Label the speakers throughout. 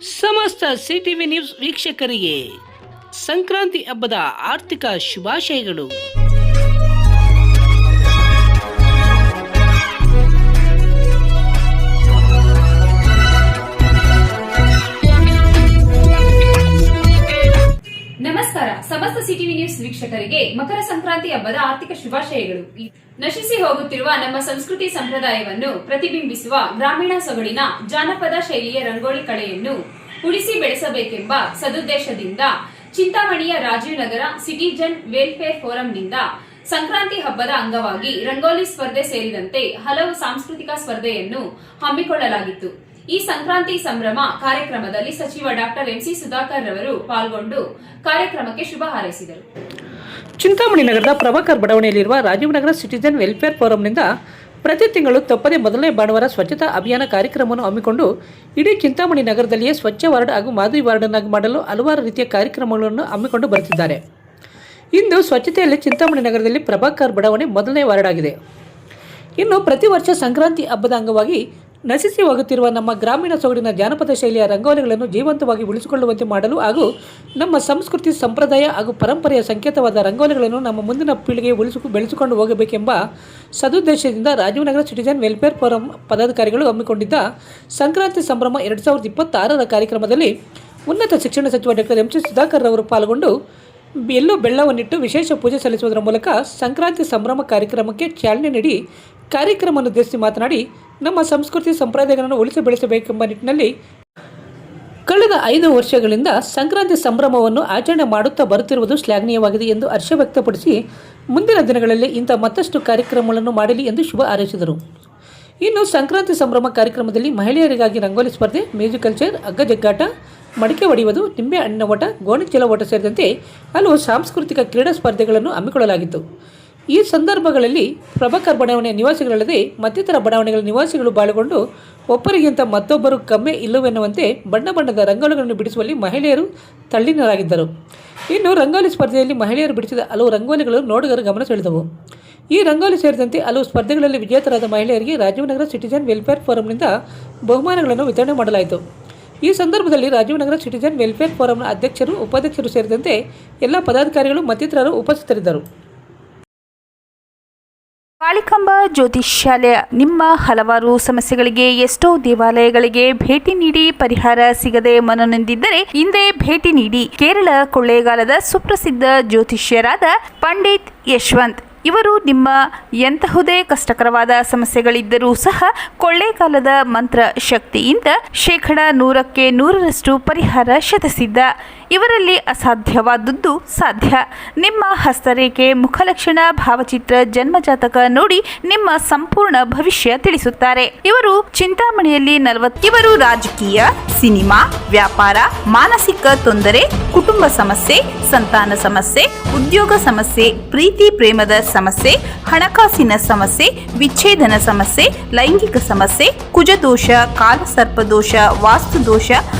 Speaker 1: ಸಮಸ್ತ CTV news ವೀಕ್ಷಕರಿಗೆ ಸಂಕ್ರಾಂತಿ ಹಬ್ಬದ ಆರ್ಥಿಕ ಶುಭಾಶಯಗಳು.
Speaker 2: ನಮಸ್ಕಾರ. ಸಮಸ್ತ ಸಿಟಿವಿ ನ್ಯೂಸ್ ವೀಕ್ಷಕರಿಗೆ ಮಕರ ಸಂಕ್ರಾಂತಿ ಹಬ್ಬದ ಆರ್ಥಿಕ ಶುಭಾಶಯಗಳು. ನಶಿಸಿ ಹೋಗುತ್ತಿರುವ ನಮ್ಮ ಸಂಸ್ಕೃತಿ ಸಂಪ್ರದಾಯವನ್ನು ಪ್ರತಿಬಿಂಬಿಸುವ ಗ್ರಾಮೀಣ ಸೊಗಡಿನ ಜಾನಪದ ಶೈಲಿಯ ರಂಗೋಲಿ ಕಲೆಯನ್ನು ಉಳಿಸಿ ಬೆಳೆಸಬೇಕೆಂಬ ಸದುದ್ದೇಶದಿಂದ ಚಿಂತಾಮಣಿಯ ರಾಜೀವ್ ನಗರ ಸಿಟಿಜನ್ ವೆಲ್ಫೇರ್ ಫೋರಂನಿಂದ ಸಂಕ್ರಾಂತಿ ಹಬ್ಬದ ಅಂಗವಾಗಿ ರಂಗೋಲಿ ಸ್ಪರ್ಧೆ ಸೇರಿದಂತೆ ಹಲವು ಸಾಂಸ್ಕೃತಿಕ ಸ್ಪರ್ಧೆಯನ್ನು ಹಮ್ಮಿಕೊಳ್ಳಲಾಗಿತ್ತು. ಈ ಸಂಕ್ರಾಂತಿ ಸಂಭ್ರಮ ಕಾರ್ಯಕ್ರಮದಲ್ಲಿ ಸಚಿವ ಡಾಕ್ಟರ್ ಎಂಸಿ ಸುಧಾಕರ್ ರವರು ಪಾಲ್ಗೊಂಡು ಕಾರ್ಯಕ್ರಮಕ್ಕೆ ಶುಭ ಹಾರೈಸಿದರು.
Speaker 1: ಚಿಂತಾಮಣಿ ನಗರದ ಪ್ರಭಾಕರ್ ಬಡಾವಣೆಯಲ್ಲಿರುವ ರಾಜೀವ್ ನಗರ ಸಿಟಿಜನ್ ವೆಲ್ಫೇರ್ ಫೋರಂನಿಂದ ಪ್ರತಿ ತಿಂಗಳು ತಪ್ಪದೆ ಮೊದಲನೇ ಭಾನುವಾರ ಸ್ವಚ್ಛತಾ ಅಭಿಯಾನ ಕಾರ್ಯಕ್ರಮವನ್ನು ಹಮ್ಮಿಕೊಂಡು ಇಡೀ ಚಿಂತಾಮಣಿ ನಗರದಲ್ಲಿಯೇ ಸ್ವಚ್ಛ ವಾರ್ಡ್ ಹಾಗೂ ಮಾದರಿ ವಾರ್ಡನ್ನಾಗಿ ಮಾಡಲು ಹಲವಾರು ರೀತಿಯ ಕಾರ್ಯಕ್ರಮಗಳನ್ನು ಹಮ್ಮಿಕೊಂಡು ಬರುತ್ತಿದ್ದಾರೆ. ಇಂದು ಸ್ವಚ್ಛತೆಯಲ್ಲಿ ಚಿಂತಾಮಣಿ ನಗರದಲ್ಲಿ ಪ್ರಭಾಕರ್ ಬಡಾವಣೆ ಮೊದಲನೇ ವಾರ್ಡ್ ಆಗಿದೆ. ಇನ್ನು ಪ್ರತಿ ವರ್ಷ ಸಂಕ್ರಾಂತಿ ಹಬ್ಬದ ಅಂಗವಾಗಿ ನಶಿಸಿ ಹೋಗುತ್ತಿರುವ ನಮ್ಮ ಗ್ರಾಮೀಣ ಸೊಗಡಿನ ಜಾನಪದ ಶೈಲಿಯ ರಂಗೋಲಿಗಳನ್ನು ಜೀವಂತವಾಗಿ ಉಳಿಸಿಕೊಳ್ಳುವಂತೆ ಮಾಡಲು ಹಾಗೂ ನಮ್ಮ ಸಂಸ್ಕೃತಿ ಸಂಪ್ರದಾಯ ಹಾಗೂ ಪರಂಪರೆಯ ಸಂಕೇತವಾದ ರಂಗೋಲಿಗಳನ್ನು ನಮ್ಮ ಮುಂದಿನ ಪೀಳಿಗೆ ಬೆಳೆಸಿಕೊಂಡು ಹೋಗಬೇಕೆಂಬ ಸದುದ್ದೇಶದಿಂದ ರಾಜೀವ್ ನಗರ ಸಿಟಿಜನ್ ವೆಲ್ಫೇರ್ ಫೋರಂ ಪದಾಧಿಕಾರಿಗಳು ಹಮ್ಮಿಕೊಂಡಿದ್ದ ಸಂಕ್ರಾಂತಿ ಸಂಭ್ರಮ 2026ರ ಕಾರ್ಯಕ್ರಮದಲ್ಲಿ ಉನ್ನತ ಶಿಕ್ಷಣ ಸಚಿವ ಡಾಕ್ಟರ್ ಎಂಸಿ ಸುಧಾಕರ್ ಅವರು ಪಾಲ್ಗೊಂಡು ಎಲ್ಲೋ ಬೆಳ್ಳವನ್ನಿಟ್ಟು ವಿಶೇಷ ಪೂಜೆ ಸಲ್ಲಿಸುವುದರ ಮೂಲಕ ಸಂಕ್ರಾಂತಿ ಸಂಭ್ರಮ ಕಾರ್ಯಕ್ರಮಕ್ಕೆ ಚಾಲನೆ ನೀಡಿ ಕಾರ್ಯಕ್ರಮವನ್ನು ಉದ್ದೇಶಿಸಿ ಮಾತನಾಡಿ ನಮ್ಮ ಸಂಸ್ಕೃತಿ ಸಂಪ್ರದಾಯಗಳನ್ನು ಉಳಿಸಿ ಬೆಳೆಸಬೇಕೆಂಬ ನಿಟ್ಟಿನಲ್ಲಿ ಕಳೆದ 5 ವರ್ಷಗಳಿಂದ ಸಂಕ್ರಾಂತಿ ಸಂಭ್ರಮವನ್ನು ಆಚರಣೆ ಮಾಡುತ್ತಾ ಬರುತ್ತಿರುವುದು ಶ್ಲಾಘನೀಯವಾಗಿದೆ ಎಂದು ಹರ್ಷ ವ್ಯಕ್ತಪಡಿಸಿ ಮುಂದಿನ ದಿನಗಳಲ್ಲಿ ಇಂಥ ಮತ್ತಷ್ಟು ಕಾರ್ಯಕ್ರಮಗಳನ್ನು ಮಾಡಲಿ ಎಂದು ಶುಭ ಹಾರೈಸಿದರು. ಇನ್ನು ಸಂಕ್ರಾಂತಿ ಸಂಭ್ರಮ ಕಾರ್ಯಕ್ರಮದಲ್ಲಿ ಮಹಿಳೆಯರಿಗಾಗಿ ರಂಗೋಲಿ ಸ್ಪರ್ಧೆ, ಮ್ಯೂಸಿಕಲ್ ಚೇರ್, ಹಗ್ಗ ಜಗ್ಗಾಟ, ಮಡಿಕೆ ಹೊಡೆಯುವುದು, ನಿಂಬೆ ಹಣ್ಣಿನ ಓಟ, ಗೋಣಿ ಚೀಲ ಓಟ ಸೇರಿದಂತೆ ಹಲವು ಸಾಂಸ್ಕೃತಿಕ ಕ್ರೀಡಾ ಸ್ಪರ್ಧೆಗಳನ್ನು ಹಮ್ಮಿಕೊಳ್ಳಲಾಗಿತ್ತು. ಈ ಸಂದರ್ಭಗಳಲ್ಲಿ ಪ್ರಭಾಕರ್ ಬಡಾವಣೆಯ ನಿವಾಸಿಗಳಲ್ಲದೆ ಮತ್ತಿತರ ಬಡಾವಣೆಗಳ ನಿವಾಸಿಗಳು ಪಾಲ್ಗೊಂಡು ಒಬ್ಬರಿಗಿಂತ ಮತ್ತೊಬ್ಬರು ಕಮ್ಮಿ ಇಲ್ಲವೆನ್ನುವಂತೆ ಬಣ್ಣ ಬಣ್ಣದ ರಂಗೋಲಿಗಳನ್ನು ಬಿಡಿಸುವಲ್ಲಿ ಮಹಿಳೆಯರು ತಲ್ಲೀನರಾಗಿದ್ದರು. ಇನ್ನು ರಂಗೋಲಿ ಸ್ಪರ್ಧೆಯಲ್ಲಿ ಮಹಿಳೆಯರು ಬಿಡಿಸಿದ ಹಲವು ರಂಗೋಲಿಗಳು ನೋಡುಗರ ಗಮನ ಸೆಳೆದವು. ಈ ರಂಗೋಲಿ ಸೇರಿದಂತೆ ಹಲವು ಸ್ಪರ್ಧೆಗಳಲ್ಲಿ ವಿಜೇತರಾದ ಮಹಿಳೆಯರಿಗೆ ರಾಜೀವ್ ನಗರ ಸಿಟಿಜನ್ ವೆಲ್ಫೇರ್ ಫೋರಂನಿಂದ ಬಹುಮಾನಗಳನ್ನು ವಿತರಣೆ ಮಾಡಲಾಯಿತು. ಈ ಸಂದರ್ಭದಲ್ಲಿ ರಾಜೀವ್ ನಗರ ಸಿಟಿಜನ್ ವೆಲ್ಫೇರ್ ಫೋರಂನ ಅಧ್ಯಕ್ಷರು, ಉಪಾಧ್ಯಕ್ಷರು ಸೇರಿದಂತೆ ಎಲ್ಲ ಪದಾಧಿಕಾರಿಗಳು ಮತ್ತಿತರರು ಉಪಸ್ಥಿತರಿದ್ದರು.
Speaker 3: ಕಾಳಿಕಾಂಬ ಜ್ಯೋತಿಷ್ಯಾಲಯ ನಿಮ್ಮ ಹಲವಾರು ಸಮಸ್ಯೆಗಳಿಗೆ ಎಷ್ಟೋ ದೇವಾಲಯಗಳಿಗೆ ಭೇಟಿ ನೀಡಿ ಪರಿಹಾರ ಸಿಗದೆ ಮನನೊಂದಿದ್ದರೆ ಹಿಂದೆ ಭೇಟಿ ನೀಡಿ. ಕೇರಳ ಕೊಳ್ಳೇಗಾಲದ ಸುಪ್ರಸಿದ್ಧ ಜ್ಯೋತಿಷ್ಯರಾದ ಪಂಡಿತ್ ಯಶವಂತ್ ಇವರು ನಿಮ್ಮ ಎಂತಹುದೇ ಕಷ್ಟಕರವಾದ ಸಮಸ್ಯೆಗಳಿದ್ದರೂ ಸಹ ಕೊಳ್ಳೇಗಾಲದ ಮಂತ್ರ ಶಕ್ತಿಯಿಂದ 100% 100% ಪರಿಹಾರ ಶತಸಿದ್ಧ. ಇವರಲ್ಲಿ ಅಸಾಧ್ಯವಾದದ್ದು ಸಾಧ್ಯ. ನಿಮ್ಮ ಹಸ್ತರೇಖೆ, ಮುಖಲಕ್ಷಣ, ಭಾವಚಿತ್ರ, ಜನ್ಮಜಾತಕ ನೋಡಿ ನಿಮ್ಮ ಸಂಪೂರ್ಣ ಭವಿಷ್ಯ ತಿಳಿಸುತ್ತಾರೆ. ಇವರು ಚಿಂತಾಮಣಿಯಲ್ಲಿ 40. ಇವರು ರಾಜಕೀಯ, ಸಿನಿಮಾ, ವ್ಯಾಪಾರ, ಮಾನಸಿಕ ತೊಂದರೆ, ಕುಟುಂಬ ಸಮಸ್ಯೆ, ಸಂತಾನ ಸಮಸ್ಯೆ, ಉದ್ಯೋಗ ಸಮಸ್ಯೆ, ಪ್ರೀತಿ ಪ್ರೇಮದ ಸಮಸ್ಯೆ, ಹಣಕಾಸಿನ ಸಮಸ್ಯೆ, ವಿಚ್ಛೇದನ ಸಮಸ್ಯೆ, ಲೈಂಗಿಕ ಸಮಸ್ಯೆ, ಕುಜದೋಷ, ಕಾಲಸರ್ಪದೋಷ, ವಾಸ್ತುದೋಷ,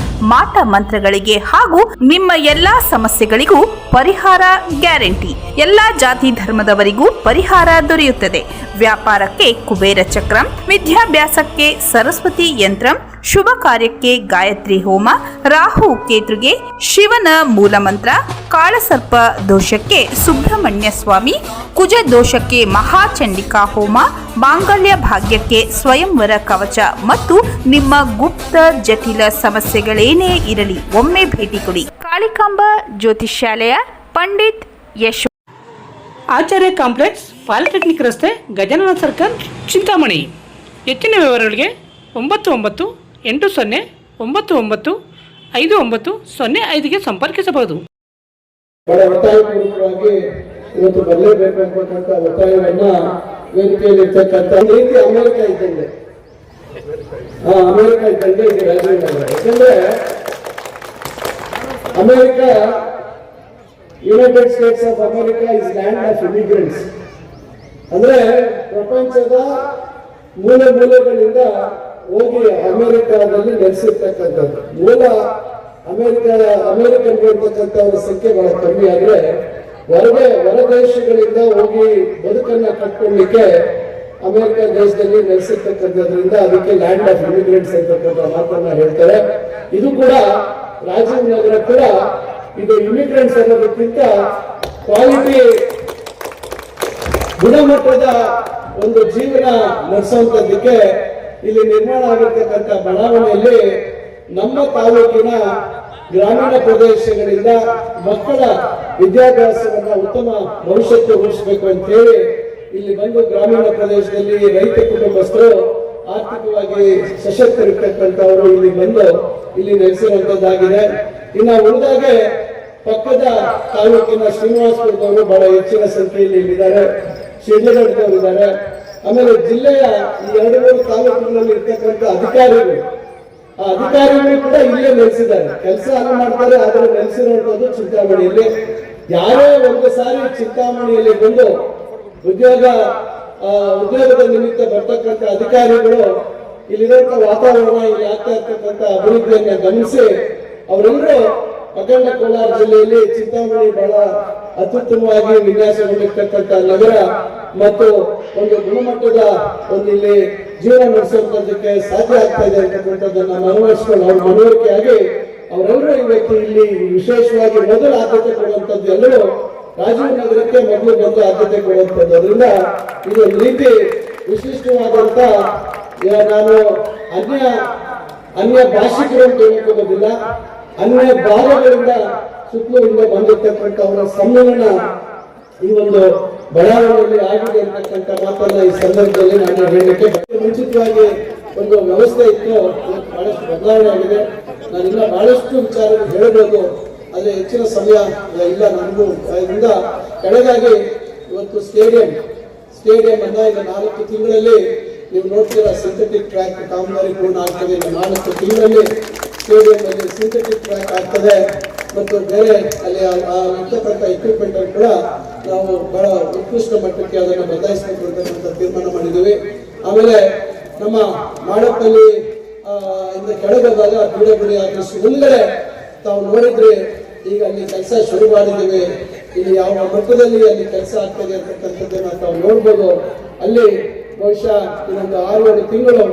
Speaker 3: ಮಾಟ ಮಂತ್ರಗಳಿಗೆ ಹಾಗೂ ನಿಮ್ಮ ಎಲ್ಲಾ ಸಮಸ್ಯೆಗಳಿಗೂ ಪರಿಹಾರ ಗ್ಯಾರಂಟಿ. ಎಲ್ಲಾ ಜಾತಿ ಧರ್ಮದವರಿಗೂ ಪರಿಹಾರ ದೊರೆಯುತ್ತದೆ. ವ್ಯಾಪಾರಕ್ಕೆ ಕುಬೇರ ಚಕ್ರಂ, ವಿದ್ಯಾಭ್ಯಾಸಕ್ಕೆ ಸರಸ್ವತಿ ಯಂತ್ರಂ, ಶುಭ ಕಾರ್ಯಕ್ಕೆ ಗಾಯತ್ರಿ ಹೋಮ, ರಾಹು ಕೇತುಗೆ ಶಿವನ ಮೂಲಮಂತ್ರ, ಕಾಳಸರ್ಪ ದೋಷಕ್ಕೆ ಸುಬ್ರಹ್ಮಣ್ಯ ಸ್ವಾಮಿ, ಕುಜ ದೋಷಕ್ಕೆ ಮಹಾಚಂಡಿಕಾ ಹೋಮ, ಮಾಂಗಲ್ಯ ಭಾಗ್ಯಕ್ಕೆ ಸ್ವಯಂವರ ಕವಚ ಮತ್ತು ನಿಮ್ಮ ಗುಪ್ತ ಜಟಿಲ ಸಮಸ್ಯೆಗಳೇನೇ ಇರಲಿ ಒಮ್ಮೆ ಭೇಟಿ ಕೊಡಿ. ಕಾಳಿಕಾಂಬ ಜ್ಯೋತಿಷ್ಯಾಲಯ, ಪಂಡಿತ್ ಯಶ್,
Speaker 1: ಆಚಾರ್ಯ ಕಾಂಪ್ಲೆಕ್ಸ್, ಪಾಲಿಟೆಕ್ನಿಕ್ ರಸ್ತೆ, ಗಜಾನನ ಸರ್ಕಲ್, ಚಿಂತಾಮಣಿ. ಹೆಚ್ಚಿನ ವಿವರಗಳಿಗೆ 9989959005ಗೆ ಸಂಪರ್ಕಿಸಬಹುದು.
Speaker 4: ಬಹಳ ಒತ್ತಾಯಪೂರ್ವಕವಾಗಿ ಇವತ್ತು ಬರಲೇಬೇಕು ಅಂತಕ್ಕಂಥ ಒತ್ತಾಯವನ್ನ ವೇದಿಕೆಯಲ್ಲಿರ್ತಕ್ಕಂಥ ರೀತಿ ಅಮೆರಿಕ ಇದ್ದಂಗೆ ಇದು ರಾಜೀವ್ ನಗರ. ಯಾಕಂದ್ರೆ America, United States of America his land of immigrants. ಅಂದ್ರೆ ಪ್ರಪಂಚದ ಮೂಲೆ ಮೂಲೆಗಳಿಂದ ಹೋಗಿ ಅಮೆರಿಕದಲ್ಲಿ ನೆಲೆಸಿರ್ತಕ್ಕಂಥದ್ದು. ಮೂಲ ಅಮೆರಿಕನ್ಗೆ ಇರ್ತಕ್ಕಂಥವ್ರ ಸಂಖ್ಯೆ ಬಹಳ ಕಮ್ಮಿ. ಆದ್ರೆ ಹೊರ ದೇಶಗಳಿಂದ ಹೋಗಿ ಬದುಕನ್ನ ಕಟ್ಕೊಳ್ಳಿಕ್ಕೆ ಅಮೆರಿಕ ದೇಶದಲ್ಲಿ ನೆಲೆಸಿರ್ತಕ್ಕಂಥದ್ರಿಂದ ಅದಕ್ಕೆ ಲ್ಯಾಂಡ್ ಆಫ್ ಇಮಿಗ್ರೆಂಟ್ಸ್ ಅಂತಕ್ಕಂಥ ಮಾತನ್ನ ಹೇಳ್ತಾರೆ. ಇದು ಕೂಡ ರಾಜೀವ್ ನಗರ ಕೂಡ ಇದು ಇಮಿಗ್ರೆಂಟ್ಸ್ ಅನ್ನೋದಕ್ಕಿಂತ ಕ್ವಾಲಿಟಿ ಗುಣಮಟ್ಟದ ಒಂದು ಜೀವನ ನಡೆಸುವಂತದ್ದಕ್ಕೆ ಇಲ್ಲಿ ನಿರ್ಮಾಣ ಆಗಿರ್ತಕ್ಕಂಥ ಬಡಾವಣೆಯಲ್ಲಿ ನಮ್ಮ ತಾಲೂಕಿನ ಗ್ರಾಮೀಣ ಪ್ರದೇಶಗಳಿಂದ ಮಕ್ಕಳ ವಿದ್ಯಾಭ್ಯಾಸವನ್ನ ಉತ್ತಮ ಭವಿಷ್ಯಕ್ಕೆ ರೂಪಿಸಬೇಕು ಅಂತ ಹೇಳಿ ಇಲ್ಲಿ ಬಂದು ಗ್ರಾಮೀಣ ಪ್ರದೇಶದಲ್ಲಿ ರೈತ ಕುಟುಂಬಸ್ಥರು ಆರ್ಥಿಕವಾಗಿ ಸಶಕ್ತರಿರ್ತಕ್ಕಂಥವರು ಇಲ್ಲಿ ಬಂದು ಇಲ್ಲಿ ನೆಲೆಸಿರುವಂತದ್ದಾಗಿದೆ. ಇನ್ನು ಉಳಿದಾಗೆ ಪಕ್ಕದ ತಾಲೂಕಿನ ಶ್ರೀನಿವಾಸಪುರದವರು ಬಹಳ ಹೆಚ್ಚಿನ ಸಂಖ್ಯೆಯಲ್ಲಿ ಇಲ್ಲಿದ್ದಾರೆ, ಶಿಡ್ಲಘಟ್ಟದವರು ಇದ್ದಾರೆ. ಆಮೇಲೆ ಜಿಲ್ಲೆಯ ಈ 2-3 ತಾಲೂಕುಗಳಲ್ಲಿ ಇರ್ತಕ್ಕಂಥ ಅಧಿಕಾರಿಗಳು, ಆ ಅಧಿಕಾರಿಗಳು ಕೂಡ ಇಲ್ಲೇ ನೆಲೆಸಿದ್ದಾರೆ, ಕೆಲಸ ಮಾಡ್ತಾರೆ. ಆದರೆ ನೆಲೆಸಿರುವಂತದ್ದು ಚಿಂತಾಮಣಿಯಲ್ಲಿ. ಯಾರೇ ಒಂದು ಸಾರಿ ಚಿಂತಾಮಣಿಯಲ್ಲಿ ಬಂದು ಉದ್ಯೋಗದ ನಿಮಿತ್ತ ಬರ್ತಕ್ಕಂಥ ಅಧಿಕಾರಿಗಳು ಇಲ್ಲಿರುವಂತ ವಾತಾವರಣ, ಇಲ್ಲಿ ಆಗ್ತಾ ಇರ್ತಕ್ಕಂಥ ಅಭಿವೃದ್ಧಿಯನ್ನ ಗಮನಿಸಿ ಅವರೆಲ್ಲರೂ ಅಖಂಡ ಕೋಲಾರ ಜಿಲ್ಲೆಯಲ್ಲಿ ಚಿಂತಾಮಣಿ ಬಹಳ ಅತ್ಯುತ್ತಮವಾಗಿ ವಿನ್ಯಾಸಗೊಂಡಿರ್ತಕ್ಕಂಥ ನಗರ ಮತ್ತು ಒಂದು ಗುಣಮಟ್ಟದ ಒಂದು ಇಲ್ಲಿ ಜೀವನ ನಡೆಸುವಂತದ್ದಕ್ಕೆ ಸಾಧ್ಯ ಆಗ್ತಾ ಇದೆ ಅಂತಕ್ಕಂಥದ್ದನ್ನ ಮನವರಿಸಿಕೊಂಡು ಅವ್ರ ಮನವರಿಕೆಯಾಗಿ ಅವರೆಲ್ಲರೂ ಇವತ್ತು ಇಲ್ಲಿ ವಿಶೇಷವಾಗಿ ಮೊದಲು ಆದ್ಯತೆ ಕೊಡುವಂತದ್ದು ಎಲ್ಲರೂ ರಾಜೀವ್ ನಗರಕ್ಕೆ ಮೊದಲು ಬಂದು ಆದ್ಯತೆ ಕೊಡುವಂಥದ್ದು. ಅದರಿಂದ ಇದು ಒಂದು ರೀತಿ ವಿಶಿಷ್ಟವಾದಂತ, ನಾನು ಅನ್ಯ ಭಾಷಿಕರು ಅಂತ ಹೇಳೋದಿಲ್ಲ, ಅನ್ಯ ಭಾಗಗಳಿಂದ ಸುತ್ತಲೂ ಬಂದಿರ್ತಕ್ಕಂಥ ಅವರ ಸಮ್ಮೇಳನ ಈ ಒಂದು ಬಡಾವಣೆಯಲ್ಲಿ ಆಗಿದೆ ಅಂತಕ್ಕಂಥ ಮಾತನ್ನ ಈ ಸಂದರ್ಭದಲ್ಲಿ ನಾನು ಹೇಳಲಿಕ್ಕೆ ಮುಂಚಿತವಾಗಿ ಒಂದು ವ್ಯವಸ್ಥೆ ಇತ್ತು, ಬಹಳಷ್ಟು ಬದಲಾವಣೆ ಆಗಿದೆ. ನಾನಿನ್ನ ಬಹಳಷ್ಟು ವಿಚಾರಗಳು ಹೇಳಬಹುದು, ಆದರೆ ಹೆಚ್ಚಿನ ಸಮಯ ಇಲ್ಲ ನನಗೂ. ಇದರಿಂದ ಕೆಳಗಾಗಿ ಇವತ್ತು ಸ್ಟೇಡಿಯಂ ಅನ್ನ ಈಗ 4 ತಿಂಗಳಲ್ಲಿ ನೀವು ನೋಡ್ತೀರಾ ಸಿಂಥೆಟಿಕ್ ಟ್ರ್ಯಾಕ್ ಕಾಮಗಾರಿ ಪೂರ್ಣ ಆಗ್ತದೆ. ಈಗ 4 ತಿಂಗಳಲ್ಲಿ ಸ್ಟೇಡಿಯಂ ಅಲ್ಲಿ ಸಿಂಥೆಟಿಕ್ ಟ್ರ್ಯಾಕ್ ಆಗ್ತದೆ ಮತ್ತು ಬೇರೆ ಅಲ್ಲಿ ಇರ್ತಕ್ಕಂಥ ಎಕ್ವಿಪ್ಮೆಂಟ್ ಅನ್ನು ಕೂಡ ನಾವು ಬಹಳ ಉತ್ಕೃಷ್ಟ ಮಟ್ಟಕ್ಕೆ ಅದನ್ನು ಬದಲಾಯಿಸಬೇಕು ಅಂತ ತೀರ್ಮಾನ ಮಾಡಿದ್ದೀವಿ. ಆಮೇಲೆ ನಮ್ಮ ಮಾಡಪ್ಪಲ್ಲಿ ಇಂದ ಕೆಳಗೋದಾಗ ಬಿಡಿ ಆದಷ್ಟು ಮುಂದೆ ತಾವು ನೋಡಿದ್ರೆ ಈಗ ಅಲ್ಲಿ ಕೆಲಸ ಶುರು ಮಾಡಿದ್ದೀವಿ. ಇಲ್ಲಿ ಯಾವ ಮಟ್ಟದಲ್ಲಿ ಅಲ್ಲಿ ಕೆಲಸ ಆಗ್ತದೆ ಅಂತಕ್ಕಂಥದ್ದನ್ನ ತಾವು ನೋಡ್ಬೋದು. ಅಲ್ಲಿ ಬಹುಶಃ ಇನ್ನೊಂದು 6-7 ತಿಂಗಳು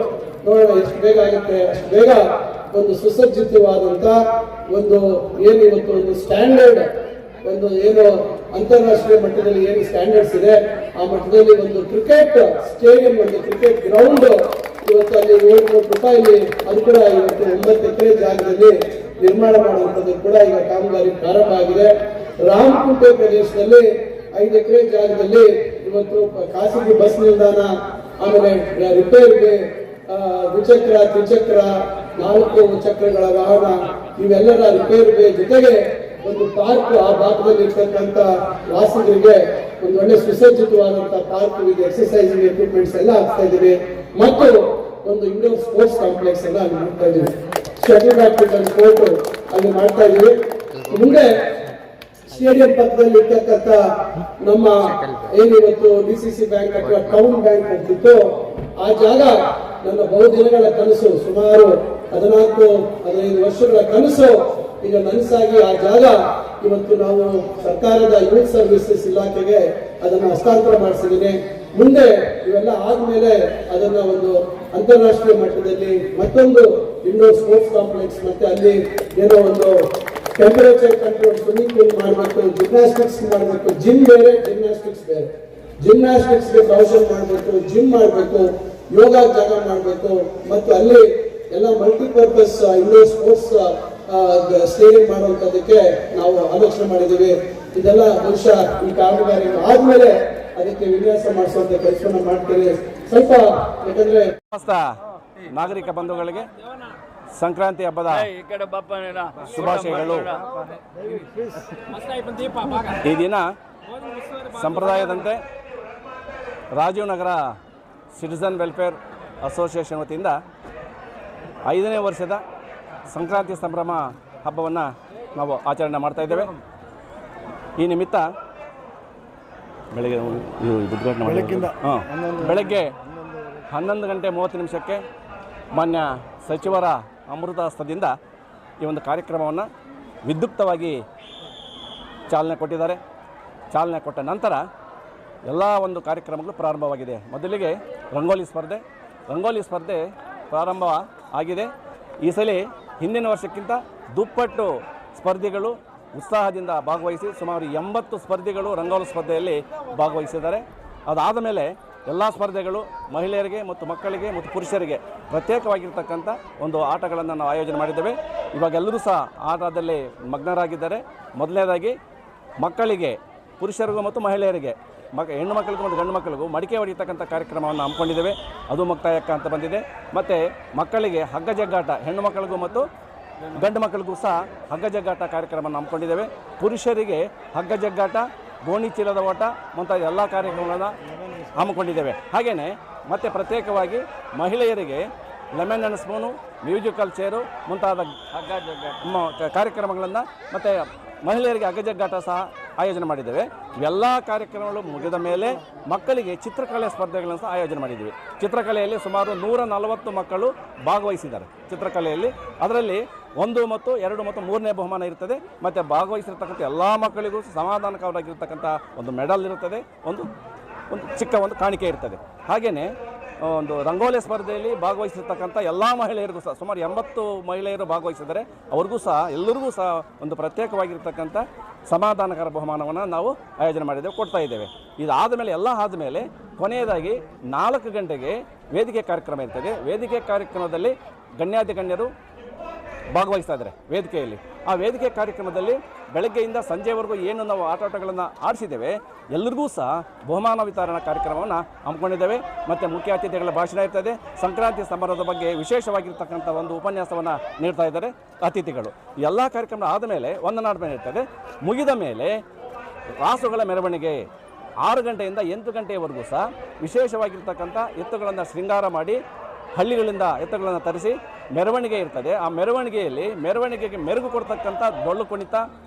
Speaker 4: ನೋಡೋಣ ಎಷ್ಟು ಬೇಗ ಆಗುತ್ತೆ. ಅಷ್ಟು ಬೇಗ ಒಂದು ಸುಸಜ್ಜಿತವಾದಂತ ಒಂದು ಏನು ಇವತ್ತು ಒಂದು ಸ್ಟ್ಯಾಂಡರ್ಡ್, ಒಂದು ಏನು ಅಂತಾರಾಷ್ಟ್ರೀಯ ಮಟ್ಟದಲ್ಲಿ ಏನು ಸ್ಟ್ಯಾಂಡರ್ಡ್ಸ್ ಇದೆ ಆ ಮಟ್ಟದಲ್ಲಿ ಒಂದು ಕ್ರಿಕೆಟ್ ಸ್ಟೇಡಿಯಂ, ಒಂದು ಕ್ರಿಕೆಟ್ ಗ್ರೌಂಡ್ ಇವತ್ತು ಅಲ್ಲಿ 7 ಕೋಟಿ ರೂಪಾಯಿ, ಅದು ಕೂಡ ಇವತ್ತು 9 ಎಕರೆ ಜಾಗದಲ್ಲಿ ನಿರ್ಮಾಣ ಮಾಡುವಂಥದ್ದು ಕೂಡ ಈಗ ಕಾಮಗಾರಿ ಪ್ರಾರಂಭ ಆಗಿದೆ. ರಾಮಕುಂಟೆ ಪ್ರದೇಶದಲ್ಲಿ 5 ಎಕರೆ ಜಾಗದಲ್ಲಿ ಇವತ್ತು ಖಾಸಗಿ ಬಸ್ ನಿಲ್ದಾಣ, ಆಮೇಲೆ ರಿಪೇರ್ಗೆ ದ್ವಿಚಕ್ರ, ತ್ರಿಚಕ್ರ, 4 ಚಕ್ರಗಳ ವಾಹನ ಇವೆಲ್ಲರ ರಿಪೇರ್ಗೆ ಜೊತೆಗೆ ಒಂದು ಪಾರ್ಕ್, ಆ ಭಾಗದಲ್ಲಿ ಇರ್ತಕ್ಕಂಥ ವಾಸಿಗರಿಗೆ ಒಂದು ಒಳ್ಳೆ ಸುಸಜ್ಜಿತವಾದಂತಹ ಪಾರ್ಕ್ ವಿತ್ ಎಕ್ಸರ್ಸೈಸಿಂಗ್ ಎಕ್ವಿಪ್ಮೆಂಟ್ಸ್ ಎಲ್ಲ ಹಾಕ್ತಾ ಇದ್ದೀವಿ. ಮತ್ತು ಒಂದು ಇಂಡೋರ್ ಸ್ಪೋರ್ಟ್ಸ್ ಕಾಂಪ್ಲೆಕ್ಸ್ ಎಲ್ಲ ಅಲ್ಲಿ ಮಾಡ್ತಾ ಇದ್ದೀವಿ. ಶಟಲ್ ಬ್ಯಾಡ್ಮಿಂಟನ್ ಕೋರ್ಟ್ ಅಲ್ಲಿ ಮಾಡ್ತಾ ಇದ್ದೀವಿ. ಮುಂದೆ ಸ್ಟೇಡಿಯಂ ಪಕ್ಕದಲ್ಲಿ ಇರ್ತಕ್ಕಂಥ ನಮ್ಮ ಏನಿವತ್ತು DCC ಬ್ಯಾಂಕ್ ಅಥವಾ ಟೌನ್ ಬ್ಯಾಂಕ್ ಅಂತಿತ್ತು, ಆ ಜಾಗ ನನ್ನ ಬಹುದಿನಗಳ ಕನಸು, ಸುಮಾರು 14-15 ವರ್ಷಗಳ ಕನಸು ಈಗ ನನಸಾಗಿ ಆ ಜಾಗ ಇವತ್ತು ನಾವು ಸರ್ಕಾರದ ಯೂತ್ ಸರ್ವಿಸಸ್ ಇಲಾಖೆಗೆ ಅದನ್ನು ಹಸ್ತಾಂತರ ಮಾಡಿಸಿದ್ದೀನಿ. ಮುಂದೆ ಇವೆಲ್ಲ ಆದ್ಮೇಲೆ ಅದನ್ನ ಒಂದು ಅಂತಾರಾಷ್ಟ್ರೀಯ ಮಟ್ಟದಲ್ಲಿ ಮತ್ತೊಂದು ಇಂಡೋರ್ ಸ್ಪೋರ್ಟ್ಸ್ ಕಾಂಪ್ಲೆಕ್ಸ್, ಮತ್ತೆ ಅಲ್ಲಿ ಏನೋ ಒಂದು ಟೆಂಪರೇಚರ್ ಕಂಟ್ರೋಲ್ ಸ್ವಿಮ್ಮಿಂಗ್ ಪೂಲ್ ಮಾಡಬೇಕು, ಜಿಮ್ನಾಸ್ಟಿಕ್ಸ್ ಮಾಡಬೇಕು, ಜಿಮ್ ಬೇರೆ ಜಿಮ್ನಾಸ್ಟಿಕ್ಸ್ ಬೇರೆ, ಜಿಮ್ನಾಸ್ಟಿಕ್ಸ್ಗೆ ಪ್ರೌಷನ್ ಮಾಡಬೇಕು, ಜಿಮ್ ಮಾಡಬೇಕು, ಯೋಗ ಜಾಗ ಮಾಡಬೇಕು, ಮತ್ತು ಅಲ್ಲಿ ಎಲ್ಲ ಮಲ್ಟಿಪರ್ಪಸ್ ಇಂಡೋರ್ ಸ್ಪೋರ್ಟ್ಸ್ ಸ್ಟೇಡಿಯಂ ಮಾಡುವಂತದಕ್ಕೆ ನಾವು ಆಲೋಚನೆ ಮಾಡಿದ್ದೀವಿ. ಇದೆಲ್ಲ ಬಹುಶಃ ಈ ಕಾಮಗಾರಿ ಆದ್ಮೇಲೆ ಅದಕ್ಕೆ ವಿನ್ಯಾಸ ಮಾಡಿಸುವಂತ ಕೆಲಸವನ್ನು ಮಾಡ್ತೀವಿ. ಸ್ವಲ್ಪ ಯಾಕಂದ್ರೆ
Speaker 5: ನಾಗರಿಕ ಬಂಧುಗಳಿಗೆ ಸಂಕ್ರಾಂತಿ ಹಬ್ಬದ ಶುಭಾಶಯಗಳು. ಈ ದಿನ ಸಂಪ್ರದಾಯದಂತೆ ರಾಜೀವ್ ನಗರ ಸಿಟಿಜನ್ ವೆಲ್ಫೇರ್ ಅಸೋಸಿಯೇಷನ್ ವತಿಯಿಂದ 5ನೇ ವರ್ಷದ ಸಂಕ್ರಾಂತಿ ಸಂಭ್ರಮ ಹಬ್ಬವನ್ನು ನಾವು ಆಚರಣೆ ಮಾಡ್ತಾ ಇದ್ದೇವೆ. ಈ ನಿಮಿತ್ತ ಬೆಳಗ್ಗೆ ಬೆಳಗ್ಗೆ 11:30 ಮಾನ್ಯ ಸಚಿವರ ಅಮೃತ ಹಸ್ತದಿಂದ ಈ ಒಂದು ಕಾರ್ಯಕ್ರಮವನ್ನು ವಿದ್ಯುಕ್ತವಾಗಿ ಚಾಲನೆ ಕೊಟ್ಟಿದ್ದಾರೆ. ಚಾಲನೆ ಕೊಟ್ಟ ನಂತರ ಎಲ್ಲ ಒಂದು ಕಾರ್ಯಕ್ರಮಗಳು ಪ್ರಾರಂಭವಾಗಿದೆ. ಮೊದಲಿಗೆ ರಂಗೋಲಿ ಸ್ಪರ್ಧೆ ಪ್ರಾರಂಭ ಆಗಿದೆ. ಈ ಸಲ ಹಿಂದಿನ ವರ್ಷಕ್ಕಿಂತ ದುಪ್ಪಟ್ಟು ಸ್ಪರ್ಧಿಗಳು ಉತ್ಸಾಹದಿಂದ ಭಾಗವಹಿಸಿ ಸುಮಾರು 80 ಸ್ಪರ್ಧಿಗಳು ರಂಗೋಲಿ ಸ್ಪರ್ಧೆಯಲ್ಲಿ ಭಾಗವಹಿಸಿದ್ದಾರೆ. ಅದಾದ ಮೇಲೆ ಎಲ್ಲ ಸ್ಪರ್ಧೆಗಳು ಮಹಿಳೆಯರಿಗೆ ಮತ್ತು ಮಕ್ಕಳಿಗೆ ಮತ್ತು ಪುರುಷರಿಗೆ ಪ್ರತ್ಯೇಕವಾಗಿರ್ತಕ್ಕಂಥ ಒಂದು ಆಟಗಳನ್ನು ನಾವು ಆಯೋಜನೆ ಮಾಡಿದ್ದೇವೆ. ಇವಾಗ ಎಲ್ಲರೂ ಸಹ ಆಟದಲ್ಲಿ ಮಗ್ನರಾಗಿದ್ದಾರೆ. ಮೊದಲನೇದಾಗಿ ಮಕ್ಕಳಿಗೆ, ಪುರುಷರಿಗೂ ಮತ್ತು ಮಹಿಳೆಯರಿಗೆ, ಹೆಣ್ಣು ಮಕ್ಕಳಿಗೂ ಮತ್ತು ಗಂಡು ಮಕ್ಕಳಿಗೂ ಮಡಿಕೆ ಹೊಡೆಯತಕ್ಕಂಥ ಕಾರ್ಯಕ್ರಮವನ್ನು ಹಮ್ಮಿಕೊಂಡಿದ್ದೇವೆ. ಅದು ಮುಕ್ತಾಯಕ್ಕೆ ಅಂತ ಬಂದಿದೆ. ಮತ್ತು ಮಕ್ಕಳಿಗೆ ಹಗ್ಗ ಜಗ್ಗಾಟ, ಹೆಣ್ಣು ಮಕ್ಕಳಿಗೂ ಮತ್ತು ಗಂಡು ಮಕ್ಕಳಿಗೂ ಸಹ ಹಗ್ಗ ಜಗ್ಗಾಟ ಕಾರ್ಯಕ್ರಮವನ್ನು ಹಮ್ಮಿಕೊಂಡಿದ್ದೇವೆ. ಪುರುಷರಿಗೆ ಹಗ್ಗ ಜಗ್ಗಾಟ, ಗೋಣಿ ಚೀಲದ ಓಟ ಮುಂತಾದ ಎಲ್ಲ ಕಾರ್ಯಕ್ರಮಗಳನ್ನು ಹಮ್ಮಿಕೊಂಡಿದ್ದೇವೆ. ಹಾಗೆಯೇ ಮತ್ತು ಪ್ರತ್ಯೇಕವಾಗಿ ಮಹಿಳೆಯರಿಗೆ lemon and spoon, musical chair ಮುಂತಾದ ಕಾರ್ಯಕ್ರಮಗಳನ್ನು ಮತ್ತು ಮಹಿಳೆಯರಿಗೆ ಹಗ್ಗಜಗ್ಗಾಟ ಸಹ ಆಯೋಜನೆ ಮಾಡಿದ್ದೇವೆ. ಇವೆಲ್ಲ ಕಾರ್ಯಕ್ರಮಗಳು ಮುಗಿದ ಮೇಲೆ ಮಕ್ಕಳಿಗೆ ಚಿತ್ರಕಲೆ ಸ್ಪರ್ಧೆಗಳನ್ನು ಸಹ ಆಯೋಜನೆ ಮಾಡಿದ್ದೀವಿ. ಚಿತ್ರಕಲೆಯಲ್ಲಿ ಸುಮಾರು 140 ಮಕ್ಕಳು ಭಾಗವಹಿಸಿದ್ದಾರೆ. ಚಿತ್ರಕಲೆಯಲ್ಲಿ ಅದರಲ್ಲಿ 1 ಮತ್ತು 2 ಮತ್ತು 3ನೇ ಬಹುಮಾನ ಇರ್ತದೆ. ಮತ್ತು ಭಾಗವಹಿಸಿರ್ತಕ್ಕಂಥ ಎಲ್ಲ ಮಕ್ಕಳಿಗೂ ಸಮಾಧಾನಕರವಾಗಿರ್ತಕ್ಕಂಥ ಒಂದು ಮೆಡಲ್ ಇರುತ್ತದೆ, ಒಂದು ಚಿಕ್ಕ ಒಂದು ಕಾಣಿಕೆ ಇರ್ತದೆ. ಹಾಗೆಯೇ ಒಂದು ರಂಗೋಲಿ ಸ್ಪರ್ಧೆಯಲ್ಲಿ ಭಾಗವಹಿಸಿರ್ತಕ್ಕಂಥ ಎಲ್ಲ ಮಹಿಳೆಯರಿಗೂ ಸಹ ಸುಮಾರು 80 ಮಹಿಳೆಯರು ಭಾಗವಹಿಸಿದ್ದಾರೆ. ಅವ್ರಿಗೂ ಸಹ ಎಲ್ಲರಿಗೂ ಸಹ ಒಂದು ಪ್ರತ್ಯೇಕವಾಗಿರ್ತಕ್ಕಂಥ ಸಮಾಧಾನಕರ ಬಹುಮಾನವನ್ನು ನಾವು ಆಯೋಜನೆ ಮಾಡಿದ್ದೇವೆ, ಕೊಡ್ತಾ ಇದ್ದೇವೆ. ಇದಾದ ಮೇಲೆ ಎಲ್ಲ ಆದಮೇಲೆ ಕೊನೆಯದಾಗಿ 4 ಗಂಟೆಗೆ ವೇದಿಕೆ ಕಾರ್ಯಕ್ರಮ ಇರ್ತದೆ. ವೇದಿಕೆ ಕಾರ್ಯಕ್ರಮದಲ್ಲಿ ಗಣ್ಯರು ಭಾಗವಹಿಸ್ತಾ ಇದ್ದಾರೆ ವೇದಿಕೆಯಲ್ಲಿ. ಆ ವೇದಿಕೆ ಕಾರ್ಯಕ್ರಮದಲ್ಲಿ ಬೆಳಗ್ಗೆಯಿಂದ ಸಂಜೆವರೆಗೂ ಏನು ನಾವು ಆಟಗಳನ್ನು ಆಡಿಸಿದ್ದೇವೆ, ಎಲ್ಲರಿಗೂ ಸಹ ಬಹುಮಾನ ವಿತರಣಾ ಕಾರ್ಯಕ್ರಮವನ್ನು ಹಮ್ಮಿಕೊಂಡಿದ್ದೇವೆ. ಮತ್ತು ಮುಖ್ಯ ಅತಿಥಿಗಳ ಭಾಷಣ ಇರ್ತದೆ. ಸಂಕ್ರಾಂತಿ ಸಮಾರಂಭದ ಬಗ್ಗೆ ವಿಶೇಷವಾಗಿರ್ತಕ್ಕಂಥ ಒಂದು ಉಪನ್ಯಾಸವನ್ನು ನೀಡ್ತಾ ಇದ್ದಾರೆ ಅತಿಥಿಗಳು. ಎಲ್ಲ ಕಾರ್ಯಕ್ರಮ ಆದ ಮೇಲೆ ವಂದನಾರ್ಪಣೆ ಇರ್ತದೆ. ಮುಗಿದ ಮೇಲೆ ರಾಸುಗಳ ಮೆರವಣಿಗೆ 6 ಗಂಟೆಯಿಂದ 8 ಗಂಟೆಯವರೆಗೂ ಸಹ ವಿಶೇಷವಾಗಿರ್ತಕ್ಕಂಥ ಎತ್ತುಗಳನ್ನು ಶೃಂಗಾರ ಮಾಡಿ ಹಳ್ಳಿಗಳಿಂದ ಎತ್ತುಗಳನ್ನು ತರಿಸಿ ಮೆರವಣಿಗೆ ಇರ್ತದೆ. ಆ ಮೆರವಣಿಗೆಗೆ ಮೆರುಗು ಕೊಡ್ತಕ್ಕಂಥ ಡೊಳ್ಳು ಕುಣಿತ,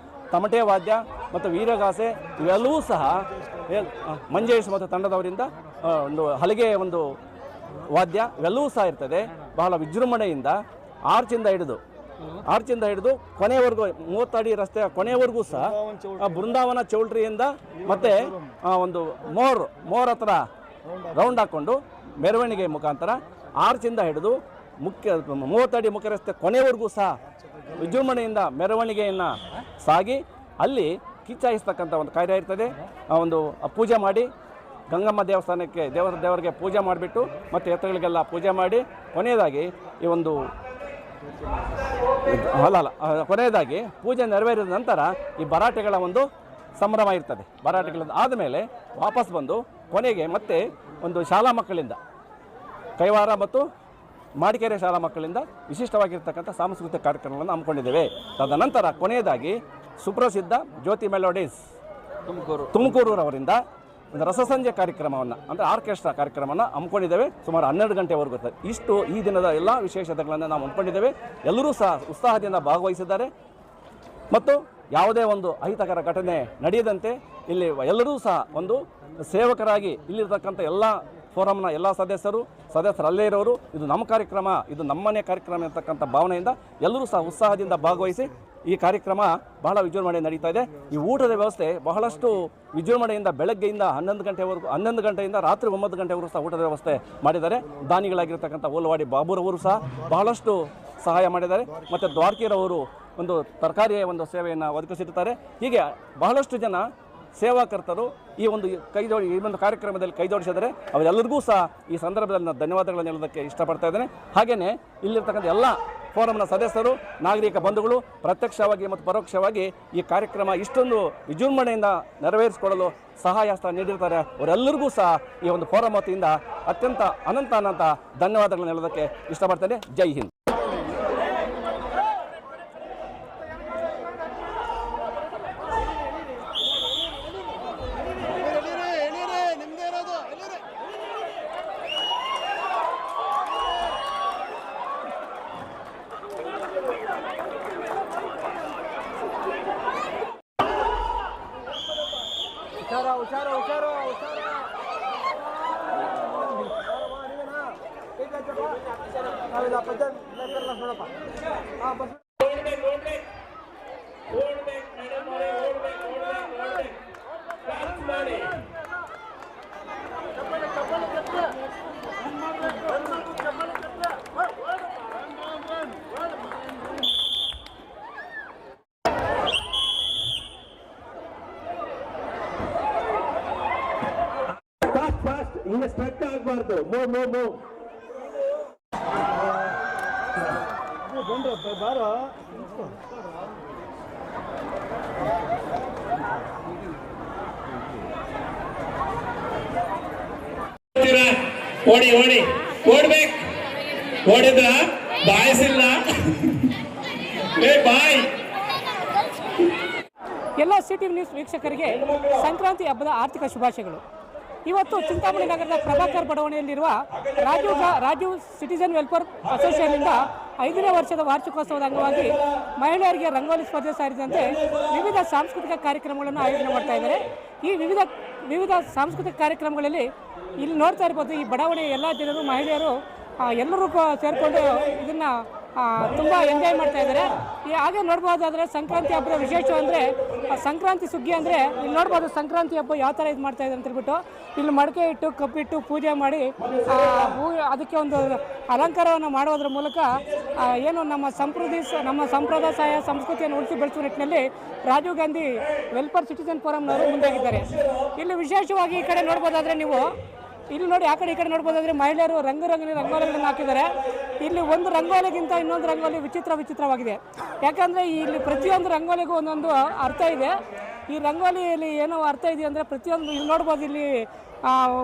Speaker 5: ತಮಟೆ ವಾದ್ಯ ಮತ್ತು ವೀರಗಾಸೆ ಇವೆಲ್ಲವೂ ಸಹ ಮಂಜೇಶ್ ಮತ್ತು ತಂಡದವರಿಂದ ಒಂದು ಹಲಗೆ ಒಂದು ವಾದ್ಯ ಇವೆಲ್ಲವೂ ಸಹ ಇರ್ತದೆ. ಬಹಳ ವಿಜೃಂಭಣೆಯಿಂದ ಆರ್ಚಿಂದ ಹಿಡಿದು ಕೊನೆಯವರೆಗೂ 30 ಅಡಿ ರಸ್ತೆಯ ಕೊನೆಯವರೆಗೂ ಸಹ ಬೃಂದಾವನ ಚೌಲ್ಟ್ರಿಯಿಂದ ಮತ್ತು ಒಂದು ಮೋರ್ ಹತ್ರ ರೌಂಡ್ ಹಾಕ್ಕೊಂಡು ಮೆರವಣಿಗೆ ಮುಖಾಂತರ ಆರ್ಚಿಂದ ಹಿಡಿದು 30 ಅಡಿ ಮುಖ್ಯ ರಸ್ತೆ ಕೊನೆಯವರೆಗೂ ಸಹ ವಿಜೃಂಭಣೆಯಿಂದ ಮೆರವಣಿಗೆಯನ್ನು ಸಾಗಿ ಅಲ್ಲಿ ಕಿಚ್ಚಾಯಿಸ್ತಕ್ಕಂಥ ಒಂದು ಕಾರ್ಯ ಇರ್ತದೆ. ಒಂದು ಪೂಜೆ ಮಾಡಿ ಗಂಗಮ್ಮ ದೇವಸ್ಥಾನಕ್ಕೆ ದೇವರಿಗೆ ಪೂಜೆ ಮಾಡಿಬಿಟ್ಟು ಮತ್ತು ಎತ್ತುಗಳಿಗೆಲ್ಲ ಪೂಜೆ ಮಾಡಿ ಕೊನೆಯದಾಗಿ ಈ ಒಂದು ಕೊನೆಯದಾಗಿ ಪೂಜೆ ನೆರವೇರಿದ ನಂತರ ಈ ಭರಾಟೆಗಳ ಒಂದು ಸಂಭ್ರಮ ಇರ್ತದೆ. ಭರಾಟೆಗಳಿಂದ ಆದಮೇಲೆ ವಾಪಸ್ ಬಂದು ಕೊನೆಗೆ ಮತ್ತೆ ಒಂದು ಶಾಲಾ ಮಕ್ಕಳಿಂದ, ಕೈವಾರ ಮತ್ತು ಮಾಡಿಕೆರೆ ಶಾಲಾ ಮಕ್ಕಳಿಂದ ವಿಶಿಷ್ಟವಾಗಿರ್ತಕ್ಕಂಥ ಸಾಂಸ್ಕೃತಿಕ ಕಾರ್ಯಕ್ರಮಗಳನ್ನು ಹಮ್ಮಿಕೊಂಡಿದ್ದೇವೆ. ತದನಂತರ ಕೊನೆಯದಾಗಿ ಸುಪ್ರಸಿದ್ಧ ಜ್ಯೋತಿ ಮೆಲೋಡೀಸ್ ತುಮಕೂರವರಿಂದ ಒಂದು ರಸಸಂಜೆ ಕಾರ್ಯಕ್ರಮವನ್ನು ಅಂದರೆ ಆರ್ಕೆಸ್ಟ್ರಾ ಕಾರ್ಯಕ್ರಮವನ್ನು ಹಮ್ಮಿಕೊಂಡಿದ್ದೇವೆ. ಸುಮಾರು 12 ಗಂಟೆವರೆಗೂ ಇರ್ತದೆ. ಇಷ್ಟು ಈ ದಿನದ ಎಲ್ಲ ವಿಶೇಷತೆಗಳನ್ನು ನಾವು ಹಮ್ಮಿಕೊಂಡಿದ್ದೇವೆ. ಎಲ್ಲರೂ ಸಹ ಉತ್ಸಾಹದಿಂದ ಭಾಗವಹಿಸಿದ್ದಾರೆ. ಮತ್ತು ಯಾವುದೇ ಒಂದು ಅಹಿತಕರ ಘಟನೆ ನಡೆಯದಂತೆ ಇಲ್ಲಿ ಎಲ್ಲರೂ ಸಹ ಒಂದು ಸೇವಕರಾಗಿ ಇಲ್ಲಿರ್ತಕ್ಕಂಥ ಎಲ್ಲ ಫೋರಮ್ನ ಎಲ್ಲ ಸದಸ್ಯರು ಅಲ್ಲೇ ಇರೋರು, ಇದು ನಮ್ಮ ಕಾರ್ಯಕ್ರಮ, ಇದು ನಮ್ಮನೆ ಕಾರ್ಯಕ್ರಮ ಇರ್ತಕ್ಕಂಥ ಭಾವನೆಯಿಂದ ಎಲ್ಲರೂ ಸಹ ಉತ್ಸಾಹದಿಂದ ಭಾಗವಹಿಸಿ ಈ ಕಾರ್ಯಕ್ರಮ ಬಹಳ ವಿಜೃಂಭಣೆ ನಡೀತಾ ಇದೆ. ಈ ಊಟದ ವ್ಯವಸ್ಥೆ ಬಹಳಷ್ಟು ವಿಜೃಂಭಣೆಯಿಂದ ಬೆಳಗ್ಗೆಯಿಂದ 11 ಗಂಟೆಯಿಂದ ರಾತ್ರಿ 9 ಗಂಟೆವರೆಗೂ ಸಹ ಊಟದ ವ್ಯವಸ್ಥೆ ಮಾಡಿದ್ದಾರೆ. ದಾನಿಗಳಾಗಿರ್ತಕ್ಕಂಥ ಓಲವಾಡಿ ಬಾಬುರವರು ಸಹ ಬಹಳಷ್ಟು ಸಹಾಯ ಮಾಡಿದ್ದಾರೆ. ಮತ್ತು ದ್ವಾರಕಿರವರು ಒಂದು ತರಕಾರಿಯ ಒಂದು ಸೇವೆಯನ್ನು ಒದಗಿಸಿರ್ತಾರೆ. ಹೀಗೆ ಬಹಳಷ್ಟು ಜನ ಸೇವಾಕರ್ತರು ಈ ಒಂದು ಕಾರ್ಯಕ್ರಮದಲ್ಲಿ ಕೈ ಜೋಡಿಸಿದರೆ ಅವರೆಲ್ಲರಿಗೂ ಸಹ ಈ ಸಂದರ್ಭದಲ್ಲಿ ನಾನು ಧನ್ಯವಾದಗಳನ್ನು ಹೇಳೋದಕ್ಕೆ ಇಷ್ಟಪಡ್ತಾ ಇದ್ದೇನೆ. ಹಾಗೆಯೇ ಇಲ್ಲಿರ್ತಕ್ಕಂಥ ಎಲ್ಲ ಫೋರಮ್ನ ಸದಸ್ಯರು, ನಾಗರಿಕ ಬಂಧುಗಳು ಪ್ರತ್ಯಕ್ಷವಾಗಿ ಮತ್ತು ಪರೋಕ್ಷವಾಗಿ ಈ ಕಾರ್ಯಕ್ರಮ ಇಷ್ಟೊಂದು ವಿಜೃಂಭಣೆಯಿಂದ ನೆರವೇರಿಸಿಕೊಳ್ಳಲು ಸಹಾಯ ಹಸ್ತ ನೀಡಿರ್ತಾರೆ. ಅವರೆಲ್ಲರಿಗೂ ಸಹ ಈ ಒಂದು ಫೋರಮ್ ವತಿಯಿಂದ ಅತ್ಯಂತ ಅನಂತ ಧನ್ಯವಾದಗಳನ್ನು ಹೇಳೋದಕ್ಕೆ ಇಷ್ಟಪಡ್ತೇನೆ. ಜೈ ಹಿಂದ್.
Speaker 4: ಎಲ್ಲ ಸ್ಟ್ರಕ್ ಆಗ್ಬಾರ್ದು. ಮೂವ್ ಬಾರೋ.
Speaker 6: ಓಡಿ ಓಡ್ಬೇಕು. ಓಡಿದ್ರ ಬಾಯಿಸಿಲ್ಲ ಬಾಯ್.
Speaker 1: ಎಲ್ಲ ಸಿಟಿ ನ್ಯೂಸ್ ವೀಕ್ಷಕರಿಗೆ ಸಂಕ್ರಾಂತಿ ಹಬ್ಬದ ಆರ್ಥಿಕ ಶುಭಾಶಯಗಳು. ಇವತ್ತು ಚಿಂತಾಮಣಿ ನಗರದ ಪ್ರಭಾಕರ್ ಬಡಾವಣೆಯಲ್ಲಿರುವ ರಾಜೀವ್ ಸಿಟಿಜನ್ ವೆಲ್ಫೇರ್ ಅಸೋಸಿಯೇಷನ್ನಿಂದ 5ನೇ ವರ್ಷದ ವಾರ್ಷಿಕೋತ್ಸವದ ಅಂಗವಾಗಿ ಮಹಿಳೆಯರಿಗೆ ರಂಗೋಲಿ ಸ್ಪರ್ಧೆ ಸೇರಿದಂತೆ ವಿವಿಧ ಸಾಂಸ್ಕೃತಿಕ ಕಾರ್ಯಕ್ರಮಗಳನ್ನು ಆಯೋಜನೆ ಮಾಡ್ತಾ ಇದ್ದಾರೆ. ಈ ವಿವಿಧ ಸಾಂಸ್ಕೃತಿಕ ಕಾರ್ಯಕ್ರಮಗಳಲ್ಲಿ ಇಲ್ಲಿ ನೋಡ್ತಾ ಇರ್ಬೋದು, ಈ ಬಡಾವಣೆಯ ಎಲ್ಲ ಜನರು, ಮಹಿಳೆಯರು ಎಲ್ಲರೂ ಸೇರಿಕೊಂಡು ಇದನ್ನು ತುಂಬ ಎಂಜಾಯ್ ಮಾಡ್ತಾ ಇದ್ದಾರೆ. ಹಾಗೆ ನೋಡ್ಬೋದಾದರೆ ಸಂಕ್ರಾಂತಿ ಹಬ್ಬದ ವಿಶೇಷ ಅಂದರೆ ಸಂಕ್ರಾಂತಿ ಸುಗ್ಗಿ ಅಂದರೆ ಇಲ್ಲಿ ನೋಡ್ಬೋದು ಸಂಕ್ರಾಂತಿ ಹಬ್ಬ ಯಾವ ಥರ ಇದು ಮಾಡ್ತಾ ಇದೆ ಅಂತ ಹೇಳ್ಬಿಟ್ಟು ಇಲ್ಲಿ ಮಡಕೆ ಇಟ್ಟು ಕಬ್ಬಿಟ್ಟು ಪೂಜೆ ಮಾಡಿ ಅದಕ್ಕೆ ಒಂದು ಅಲಂಕಾರವನ್ನು ಮಾಡೋದ್ರ ಮೂಲಕ ಏನು ನಮ್ಮ ಸಂಪ್ರದಾಯ ಸಂಸ್ಕೃತಿಯನ್ನು ಉಳಿಸಿ ಬೆಳೆಸುವ ನಿಟ್ಟಿನಲ್ಲಿ ರಾಜೀವ್ ಗಾಂಧಿ ವೆಲ್ಫೇರ್ ಸಿಟಿಜನ್ ಫೋರಮ್ನವರು ಮುಂದಾಗಿದ್ದಾರೆ. ಇಲ್ಲಿ ವಿಶೇಷವಾಗಿ ಈ ಕಡೆ ನೋಡ್ಬೋದಾದರೆ ನೀವು ಇಲ್ಲಿ ನೋಡಿ, ಆ ಕಡೆ ಈ ಕಡೆ ನೋಡ್ಬೋದಾದ್ರೆ ಮಹಿಳೆಯರು ರಂಗೋಲಿಗಳನ್ನು ಹಾಕಿದ್ದಾರೆ. ಇಲ್ಲಿ ಒಂದು ರಂಗೋಲಿಗಿಂತ ಇನ್ನೊಂದು ರಂಗೋಲಿ ವಿಚಿತ್ರವಾಗಿದೆ. ಯಾಕಂದರೆ ಇಲ್ಲಿ ಪ್ರತಿಯೊಂದು ರಂಗೋಲಿಗೂ ಒಂದೊಂದು ಅರ್ಥ ಇದೆ. ಈ ರಂಗೋಲಿಯಲ್ಲಿ ಏನೋ ಅರ್ಥ ಇದೆ ಅಂದರೆ ಪ್ರತಿಯೊಂದು ಇಲ್ಲಿ ನೋಡ್ಬೋದು. ಇಲ್ಲಿ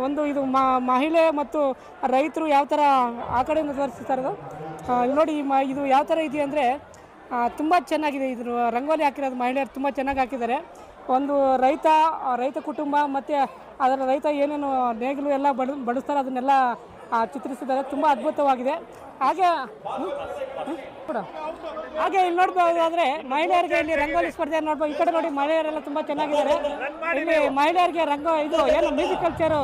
Speaker 1: ಒಂದು ಇದು ಮಹಿಳೆ ಮತ್ತು ರೈತರು ಯಾವ ಥರ ಆ ಕಡೆಯಿಂದ ತೋರಿಸ್ತಾರೆ. ಇಲ್ಲಿ ನೋಡಿ ಇದು ಯಾವ ಥರ ಇದೆ ಅಂದರೆ ತುಂಬ ಚೆನ್ನಾಗಿದೆ. ಇದ್ರ ರಂಗೋಲಿ ಹಾಕಿರೋದು ಮಹಿಳೆಯರು ತುಂಬ ಚೆನ್ನಾಗಿ ಹಾಕಿದ್ದಾರೆ. ಒಂದು ರೈತ ಕುಟುಂಬ ಮತ್ತು ಅದರ ರೈತ ಏನೇನು ನೇಗಿಲು ಎಲ್ಲ ಬಡಿಸ್ತಾರೆ ಅದನ್ನೆಲ್ಲ ಚಿತ್ರಿಸಿದ್ದಾರೆ. ತುಂಬ ಅದ್ಭುತವಾಗಿದೆ. ಹಾಗೆ ಇಲ್ಲಿ ನೋಡ್ಬೋದಾದರೆ ಮಹಿಳೆಯರಿಗೆ ಇಲ್ಲಿ ರಂಗೋಲಿ ಸ್ಪರ್ಧೆ ನೋಡ್ಬೋದು. ಈ ಕಡೆ ನೋಡಿ ಮಹಿಳೆಯರೆಲ್ಲ ತುಂಬ ಚೆನ್ನಾಗಿದ್ದಾರೆ. ಇಲ್ಲಿ ಮಹಿಳೆಯರಿಗೆ ಮ್ಯೂಸಿಕಲ್ ಚೇರು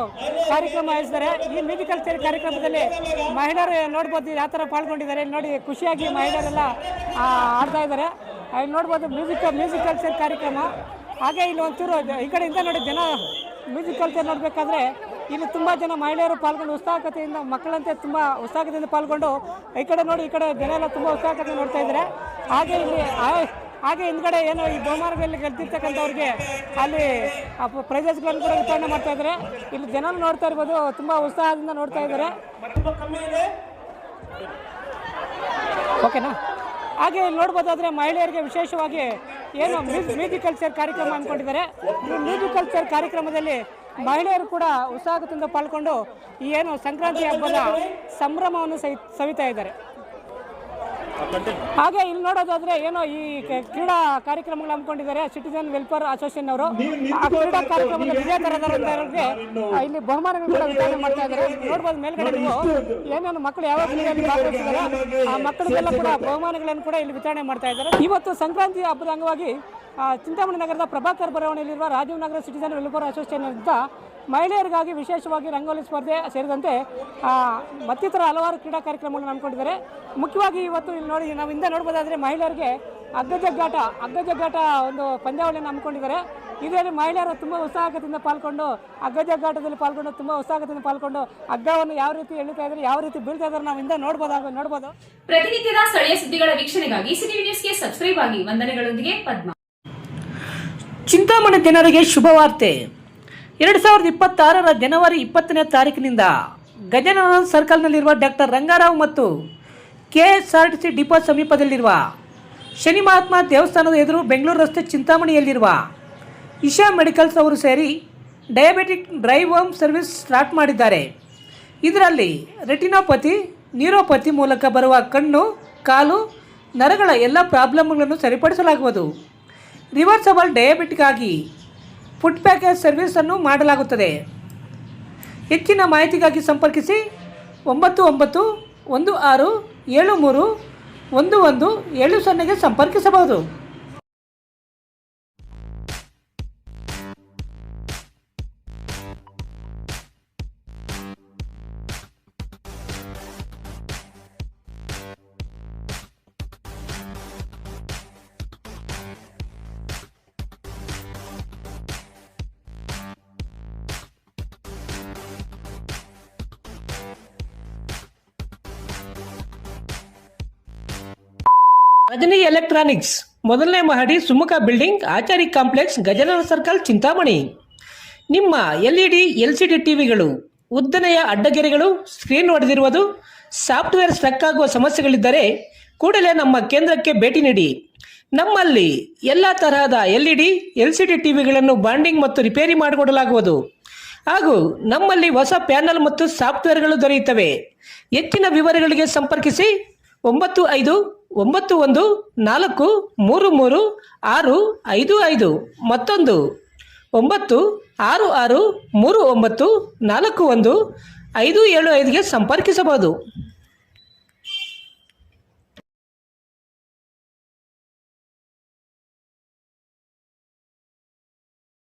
Speaker 1: ಕಾರ್ಯಕ್ರಮ ಆಯೋಜಿಸಿದ್ದಾರೆ. ಈ ಮ್ಯೂಸಿಕಲ್ ಚೇರ್ ಕಾರ್ಯಕ್ರಮದಲ್ಲಿ ಮಹಿಳೆಯರು ನೋಡ್ಬೋದು ಯಾವ ಥರ ಪಾಲ್ಗೊಂಡಿದ್ದಾರೆ. ಇಲ್ಲಿ ನೋಡಿ ಖುಷಿಯಾಗಿ ಮಹಿಳೆಯರೆಲ್ಲ ಆಡ್ತಾ ಇದ್ದಾರೆ. ಇಲ್ಲಿ ನೋಡ್ಬೋದು ಮ್ಯೂಸಿಕಲ್ ಚೇರ್ ಕಾರ್ಯಕ್ರಮ. ಹಾಗೆ ಇಲ್ಲಿ ಒಂಚೂರು ಈ ಕಡೆಯಿಂದ ನೋಡಿ ಜನ ಮ್ಯೂಸಿಕಲ್ ಚೇರ್ ನೋಡಬೇಕಾದ್ರೆ ಇಲ್ಲಿ ತುಂಬ ಜನ ಮಹಿಳೆಯರು ಪಾಲ್ಗೊಂಡು ಉತ್ಸಾಹಕತೆಯಿಂದ ಮಕ್ಕಳಂತೆ ತುಂಬ ಉತ್ಸಾಹದಿಂದ ಪಾಲ್ಗೊಂಡು ಈ ಕಡೆ ನೋಡಿ ಈ ಕಡೆ ಜನ ಎಲ್ಲ ತುಂಬ ಉತ್ಸಾಹಕತೆ ನೋಡ್ತಾ ಇದ್ದಾರೆ. ಹಾಗೆ ಹಿಂದ್ಗಡೆ ಏನೋ ಈ ಬಹುಮಾನಗಳಲ್ಲಿ ಗೆದ್ದಿರ್ತಕ್ಕಂಥವ್ರಿಗೆ ಅಲ್ಲಿ ಪ್ರೈಸಸ್ಗಳನ್ನು ಕೂಡ ವಿತರಣೆ ಮಾಡ್ತಾ ಇದ್ದಾರೆ. ಇಲ್ಲಿ ಜನ ನೋಡ್ತಾ ಇರ್ಬೋದು, ತುಂಬ ಉತ್ಸಾಹದಿಂದ ನೋಡ್ತಾ ಇದ್ದಾರೆ. ಓಕೆನಾ? ಹಾಗೆ ಇಲ್ಲಿ ನೋಡ್ಬೋದಾದರೆ ಮಹಿಳೆಯರಿಗೆ ವಿಶೇಷವಾಗಿ ಏನು ಮ್ಯೂಸಿಕಲ್ ಚೇರ್ ಕಾರ್ಯಕ್ರಮ ಅಂದ್ಕೊಂಡಿದ್ದಾರೆ. ಈ ಮ್ಯೂಸಿಕಲ್ ಚೇರ್ ಕಾರ್ಯಕ್ರಮದಲ್ಲಿ ಮಹಿಳೆಯರು ಕೂಡ ಉತ್ಸಾಹದಿಂದ ಪಾಲ್ಗೊಂಡು ಈ ಏನು ಸಂಕ್ರಾಂತಿ ಹಬ್ಬದ ಸಂಭ್ರಮವನ್ನು ಸವಿತಾ ಇದ್ದಾರೆ. ಹಾಗೆ ಇಲ್ಲಿ ನೋಡೋದಾದ್ರೆ ಏನೋ ಈ ಕ್ರೀಡಾ ಕಾರ್ಯಕ್ರಮಗಳು ಹಮ್ಮಿಕೊಂಡಿದ್ದಾರೆ ಸಿಟಿಜನ್ ವೆಲ್ಫೇರ್ ಅಸೋಸಿಯೇಷನ್ ಅವರು. ಆ ಕ್ರೀಡಾ ಕಾರ್ಯಕ್ರಮದ ವಿಜೇತರಾದವರಿಗೆ ಇಲ್ಲಿ ಬಹುಮಾನಗಳು ಕೂಡ ವಿತರಣೆ ಮಾಡ್ತಾ ಇದ್ದಾರೆ. ನೋಡ್ಬೋದು ಮೇಲ್ಗಡೆ ನೀವು ಏನೇನು ಮಕ್ಕಳು ಯಾವ ಕ್ರೀಡೆಯಲ್ಲಿ ಭಾಗವಹಿಸಿದ್ದಾರೆ ಆ ಮಕ್ಕಳಿಗೆಲ್ಲ ಕೂಡ ಬಹುಮಾನಗಳನ್ನು ಕೂಡ ಇಲ್ಲಿ ವಿತರಣೆ ಮಾಡ್ತಾ ಇದ್ದಾರೆ. ಇವತ್ತು ಸಂಕ್ರಾಂತಿ ಹಬ್ಬದ ಅಂಗವಾಗಿ ಚಿಂತಾಮಣಿ ನಗರದ ಪ್ರಭಾಕರ್ ಬಡಾವಣೆಯಲ್ಲಿರುವ ರಾಜೀವ್ ನಗರ ಸಿಟಿಜನ್ ವೆಲ್ಫೇರ್ ಅಸೋಸಿಯೇಷನ್ನಿಂದ ಮಹಿಳೆಯರಿಗಾಗಿ ವಿಶೇಷವಾಗಿ ರಂಗೋಲಿ ಸ್ಪರ್ಧೆ ಸೇರಿದಂತೆ ಮತ್ತಿತರ ಹಲವಾರು ಕ್ರೀಡಾ ಕಾರ್ಯಕ್ರಮಗಳನ್ನು ಹಮ್ಮಿಕೊಂಡಿದ್ದಾರೆ. ಮುಖ್ಯವಾಗಿ ಇವತ್ತು ಇಲ್ಲಿ ನೋಡಿ ನಾವು ಹಿಂದೆ ನೋಡ್ಬೋದಾದರೆ ಮಹಿಳೆಯರಿಗೆ ಹಗ್ಗಜಗ್ಗಾಟ ಒಂದು ಪಂದ್ಯಾವಳಿಯನ್ನು ಹಮ್ಮಿಕೊಂಡಿದ್ದಾರೆ. ಇದರಲ್ಲಿ ಮಹಿಳೆಯರು ತುಂಬ ಉತ್ಸಾಹದಿಂದ ಪಾಲ್ಗೊಂಡು ಹಗ್ಗಜಗ್ಗಾಟದಲ್ಲಿ ತುಂಬ ಉತ್ಸಾಹದಿಂದ ಪಾಲ್ಗೊಂಡು ಹಗ್ಗವನ್ನು ಯಾವ ರೀತಿ ಎಳಿತಾ ಇದ್ದಾರೆ, ಯಾವ ರೀತಿ ಬೀಳ್ತಾ ಇದ್ದಾರೆ ನಾವು ಹಿಂದೆ ನೋಡ್ಬೋದು.
Speaker 2: ಪ್ರತಿನಿತ್ಯದ ಸ್ಥಳೀಯ ಸುದ್ದಿಗಳ ವೀಕ್ಷಣೆಗಾಗಿ ಸಿಟಿ ನ್ಯೂಸ್ಗೆ ಸಬ್ಸ್ಕ್ರೈಬ್ ಆಗಿ. ವಂದನೆಗಳೊಂದಿಗೆ ಪದ್ಮ.
Speaker 1: ಚಿಂತಾಮಣಿ ಜನರಿಗೆ ಶುಭವಾರ್ತೆ. 2026 ಜನವರಿ 20ನೇ ತಾರೀಕಿನಿಂದ ಗಜಾನನ ಸರ್ಕಲ್ನಲ್ಲಿರುವ ಡಾಕ್ಟರ್ ರಂಗಾರಾವ್ ಮತ್ತು KSRTC ಡಿಪೋ ಸಮೀಪದಲ್ಲಿರುವ ಶನಿ ಮಹಾತ್ಮ ದೇವಸ್ಥಾನದ ಎದುರು ಬೆಂಗಳೂರು ರಸ್ತೆ ಚಿಂತಾಮಣಿಯಲ್ಲಿರುವ ಇಶಾ ಮೆಡಿಕಲ್ಸ್ ಅವರು ಸೇರಿ diabetic drive home service start ಮಾಡಿದ್ದಾರೆ. ಇದರಲ್ಲಿ ರೆಟಿನೋಪತಿ, ನ್ಯೂರೋಪತಿ ಮೂಲಕ ಬರುವ ಕಣ್ಣು, ಕಾಲು, ನರಗಳ ಎಲ್ಲ ಪ್ರಾಬ್ಲಮ್ಗಳನ್ನು ಸರಿಪಡಿಸಲಾಗುವುದು. ರಿವರ್ಸಬಲ್ ಡಯಾಬಿಟಿಕ್ಗಾಗಿ ಫುಡ್ ಪ್ಯಾಕೇಜ್ ಸರ್ವಿಸನ್ನು ಮಾಡಲಾಗುತ್ತದೆ. ಹೆಚ್ಚಿನ ಮಾಹಿತಿಗಾಗಿ ಸಂಪರ್ಕಿಸಿ 9916731170ಗೆ ಸಂಪರ್ಕಿಸಬಹುದು. ರಜನಿ ಎಲೆಕ್ಟ್ರಾನಿಕ್ಸ್, ಮೊದಲನೇ ಮಹಡಿ, Sumukha building, Achari complex, Gajanana circle, Chintamani. ನಿಮ್ಮ LED LCD ಟಿವಿಗಳು, ಉದ್ದನೆಯ ಅಡ್ಡಗೆರೆಗಳು, ಸ್ಕ್ರೀನ್ ಒಡೆದಿರುವುದು, ಸಾಫ್ಟ್ವೇರ್ ಸ್ಟ್ರಕ್ ಆಗುವ ಸಮಸ್ಯೆಗಳಿದ್ದರೆ ಕೂಡಲೇ ನಮ್ಮ ಕೇಂದ್ರಕ್ಕೆ ಭೇಟಿ ನೀಡಿ. ನಮ್ಮಲ್ಲಿ ಎಲ್ಲ ತರಹದ LED, LCD ಟಿವಿಗಳನ್ನು ಬಾಂಡಿಂಗ್ ಮತ್ತು ರಿಪೇರಿ ಮಾಡಿಕೊಡಲಾಗುವುದು. ಹಾಗೂ ನಮ್ಮಲ್ಲಿ ಹೊಸ ಪ್ಯಾನಲ್ ಮತ್ತು ಸಾಫ್ಟ್ವೇರ್ಗಳು ದೊರೆಯುತ್ತವೆ. ಹೆಚ್ಚಿನ ವಿವರಗಳಿಗೆ ಸಂಪರ್ಕಿಸಿ 9514333655 ಮತ್ತೊಂದು 9663941575 ಸಂಪರ್ಕಿಸಬಹುದು.